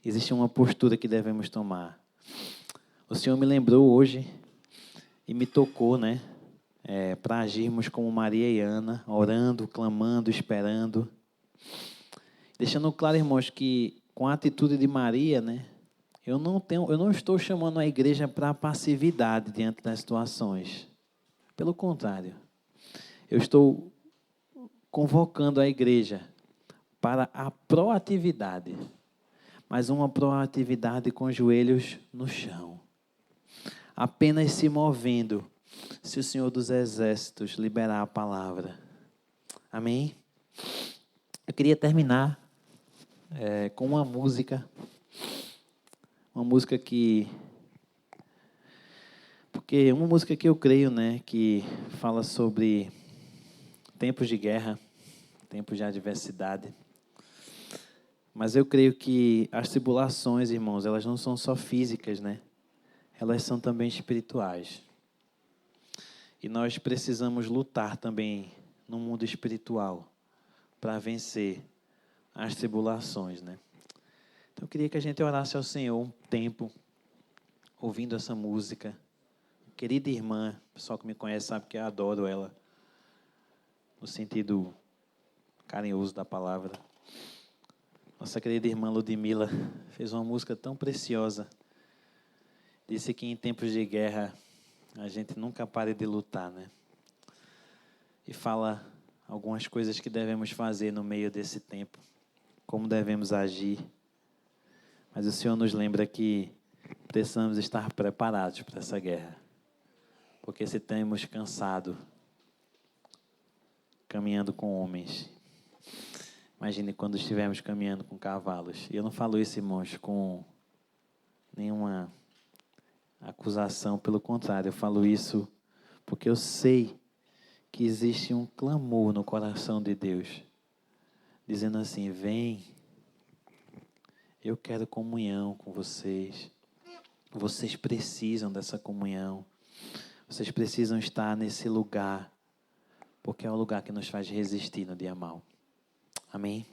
Existe uma postura que devemos tomar. O Senhor me lembrou hoje e me tocou, né? Para agirmos como Maria e Ana, orando, clamando, esperando. Deixando claro, irmãos, que com a atitude de Maria, né? Eu não estou chamando a igreja para passividade diante das situações. Pelo contrário, eu estou convocando a igreja para a proatividade, mas uma proatividade com os joelhos no chão. Apenas se movendo, se o Senhor dos Exércitos liberar a palavra. Amém? Eu queria terminar com uma música que... Porque uma música que eu creio, né, que fala sobre tempos de guerra, tempos de adversidade. Mas eu creio que as tribulações, irmãos, elas não são só físicas, né? Elas são também espirituais. E nós precisamos lutar também no mundo espiritual para vencer as tribulações, né? Então eu queria que a gente orasse ao Senhor um tempo, ouvindo essa música. Querida irmã, o pessoal que me conhece sabe que eu adoro ela, no sentido carinhoso da palavra. Nossa querida irmã Ludmila fez uma música tão preciosa. Disse que em tempos de guerra a gente nunca pare de lutar, né? E fala algumas coisas que devemos fazer no meio desse tempo, como devemos agir. Mas o Senhor nos lembra que precisamos estar preparados para essa guerra. Porque se temos cansado, caminhando com homens, imagine quando estivermos caminhando com cavalos. E eu não falo isso, irmãos, com nenhuma acusação, pelo contrário, eu falo isso porque eu sei que existe um clamor no coração de Deus, dizendo assim: vem, eu quero comunhão com vocês, vocês precisam dessa comunhão, vocês precisam estar nesse lugar, porque é o lugar que nos faz resistir no dia mau. Amém?